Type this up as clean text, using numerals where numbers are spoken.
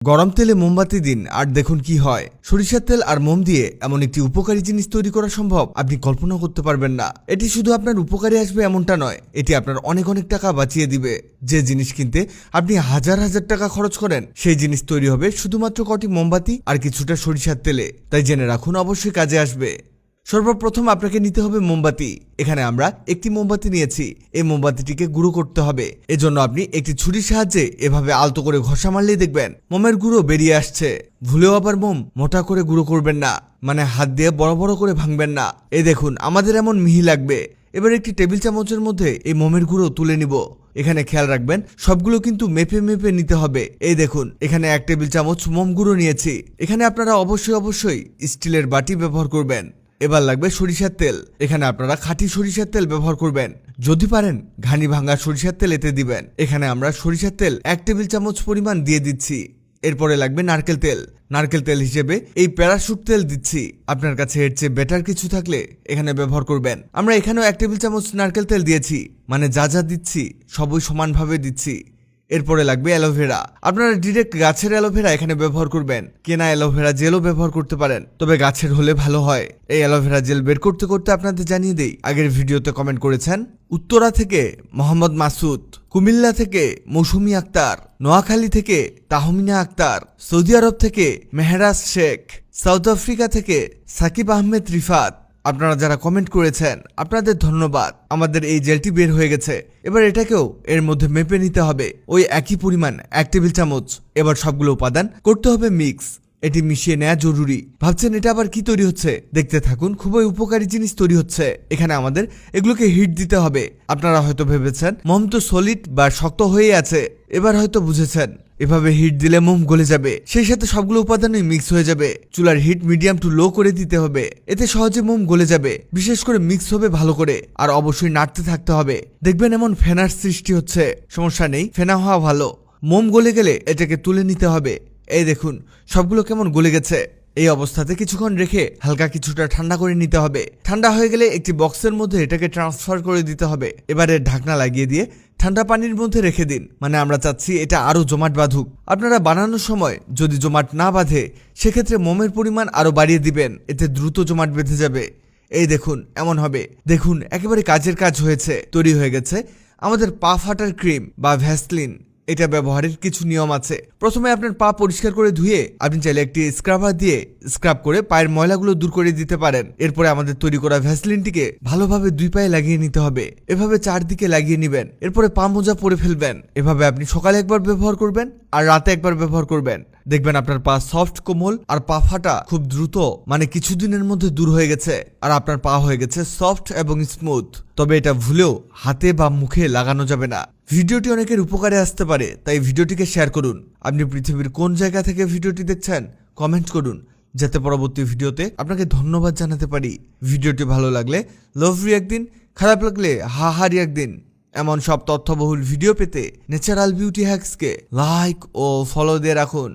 গরম তেলে মোমবাতি দিন আর দেখুন কি হয়। সরিষার তেল আর মোম দিয়ে এমন একটি উপকারী জিনিস তৈরি করা সম্ভব আপনি কল্পনা করতে পারবেন না। এটি শুধু আপনার উপকারে আসবে এমনটা নয়, এটি আপনার অনেক অনেক টাকা বাঁচিয়ে দিবে। যে জিনিস কিনতে আপনি হাজার হাজার টাকা খরচ করেন, সেই জিনিস তৈরি হবে শুধুমাত্র কটি মোমবাতি আর কিছুটা সরিষার তেলে। তাই জেনে রাখুন, অবশ্যই কাজে আসবে। সর্বপ্রথম আপনাকে নিতে হবে মোমবাতি। এখানে আমরা একটি মোমবাতি নিয়েছি। এই মোমবাতিটিকে গুঁড়ো করতে হবে। এজন্য আপনি একটি ছুরির সাহায্যে এভাবে আলতো করে ঘষা মারলেই দেখবেন মোমের গুঁড়ো বেরিয়ে আসছে। ভুলেও আবার মোম মোটা করে গুঁড়ো করবেন না, মানে হাত দিয়ে বড় বড় করে ভাঙবেন না। এই দেখুন, আমাদের এমন মিহি লাগবে। এবার একটি টেবিল চামচের মধ্যে এই মোমের গুঁড়ো তুলে নিব। এখানে খেয়াল রাখবেন, সবগুলো কিন্তু মেপে মেপে নিতে হবে। এই দেখুন, এখানে 1 টেবিল চামচ মোম গুঁড়ো নিয়েছি। এখানে আপনারা অবশ্যই স্টিলের বাটি ব্যবহার করবেন। এবার লাগবে সরিষার তেল। এখানে আপনারা খাঁটি সরিষার তেল ব্যবহার করবেন। যদি পারেন ঘানি ভাঙা সরিষার তেল এতে দিবেন। এখানে আমরা সরিষার তেল 1 টেবিল চামচ পরিমাণ দিয়ে দিচ্ছি। এরপরে লাগবে নারকেল তেল। নারকেল তেল হিসেবে এই প্যারাশুট তেল দিচ্ছি। আপনার কাছে এর চেয়ে বেটার কিছু থাকলে এখানে ব্যবহার করবেন। আমরা এখানেও 1 টেবিল চামচ নারকেল তেল দিয়েছি, মানে যা যা দিচ্ছি সবই সমানভাবে দিচ্ছি। এরপরে লাগবে অ্যালোভেরা। আপনারা ডিরেক্ট গাছের অ্যালোভেরা এখানে ব্যবহার করবেন। কেনা অ্যালোভেরা জেলও ব্যবহার করতে পারেন, তবে গাছের হলে ভালো হয়। এই অ্যালোভেরা জেল বের করতে করতে আপনাদের জানিয়ে দেই, আগের ভিডিওতে কমেন্ট করেছেন উত্তরা থেকে মোহাম্মদ মাসুদ, কুমিল্লা থেকে মৌসুমী আক্তার, নোয়াখালী থেকে তাহমিনা আক্তার, সৌদি আরব থেকে মেহরাজ শেখ, সাউথ আফ্রিকা থেকে সাকিব আহমেদ রিফাত। আপনারা যারা কমেন্ট করেছেন আপনাদের ধন্যবাদ। আমাদের এই জেলটি বের হয়ে গেছে। এবার এটাকেও এর মধ্যে মেপে নিতে হবে, ওই একই পরিমাণ 1 টেবিল চামচ। এবার সবগুলো উপাদান করতে হবে মিক্স। এটি মিশিয়ে নেওয়া জরুরি। ভাবছেন এটা আবার কি তৈরি হচ্ছে? দেখতে থাকুন, খুবই উপকারী জিনিস তৈরি হচ্ছে। এখানে আমাদের এগুলোকে হিট দিতে হবে। আপনারা হয়তো ভেবেছেন মোম তো সলিড বা শক্ত হয়ে আছে। এবার হয়তো বুঝেছেন, এভাবে হিট দিলে মোম গলে যাবে, সেই সাথে সবগুলো উপাদানই মিক্স হয়ে যাবে। চুলার হিট মিডিয়াম টু লো করে দিতে হবে, এতে সহজে মোম গলে যাবে। বিশেষ করে মিক্স হবে ভালো করে, আর অবশ্যই নাড়তে থাকতে হবে। দেখবেন এমন ফেনার সৃষ্টি হচ্ছে, সমস্যা নেই, ফেনা হওয়া ভালো। মোম গলে গেলে এটাকে তুলে নিতে হবে। এই দেখুন, সবগুলো কেমন গলে গেছে। এই অবস্থাতে কিছুক্ষণ রেখে হালকা কিছুটা ঠান্ডা করে নিতে হবে। ঠান্ডা হয়ে গেলে একটি বক্সের মধ্যে এটাকে ট্রান্সফার করে দিতে হবে। এবারে ঢাকনা লাগিয়ে দিয়ে ঠান্ডা পানির মধ্যে রেখে দিন, মানে আমরা চাচ্ছি এটা আরো জমাট বাঁধুক। আপনারা বানানোর সময় যদি জমাট না বাঁধে, সেক্ষেত্রে মোমের পরিমাণ আরো বাড়িয়ে দিবেন, এতে দ্রুত জমাট বেঁধে যাবে। এই দেখুন, এমন হবে। দেখুন, একেবারে কাজের কাজ হয়েছে, তৈরি হয়ে গেছে আমাদের পা ফাটার ক্রিম বা ভ্যাসলিন। এটা ব্যবহারের কিছু নিয়ম আছে। প্রথমে আপনার পা পরিষ্কার করে ধুয়ে আপনি চাইলে একটি স্ক্রাবার দিয়ে স্ক্রাব করে পায়ের ময়লাগুলো দূর করে দিতে পারেন। এরপরে আমাদের তৈরি করা ভ্যাসলিনটিকে ভালোভাবে 2 পায়ে লাগিয়ে নিতে হবে। এভাবে 4 দিকে লাগিয়ে নেবেন। এরপরে পা মোজা পরে ফেলবেন। এভাবে আপনি সকালে একবার ব্যবহার করবেন আর রাতে একবার ব্যবহার করবেন। দেখবেন আপনার পা সফট, কোমল আর পা ফাটা খুব দ্রুত, মানে কিছুদিনের মধ্যে দূর হয়ে গেছে, আর আপনার পা হয়ে গেছে সফট এবং স্মুথ। তবে এটা ভুলেও হাতে বা মুখে লাগানো যাবে না। ভিডিওটি অনেকের উপকারে আসতে পারে, তাই ভিডিওটিকে শেয়ার করুন। আপনি পৃথিবীর কোন জায়গা থেকে ভিডিওটি দেখছেন কমেন্ট করুন, যাতে পরবর্তী ভিডিওতে আপনাকে ধন্যবাদ জানাতে পারি। ভিডিওটি ভালো লাগলে লাভ রিঅ্যাক্ট দিন, খারাপ লাগলে হা রিঅ্যাক্ট দিন। এমন সব তথ্যবহুল ভিডিও পেতে ন্যাচারাল বিউটি হ্যাক্সকে লাইক ও ফলো দিয়ে রাখুন।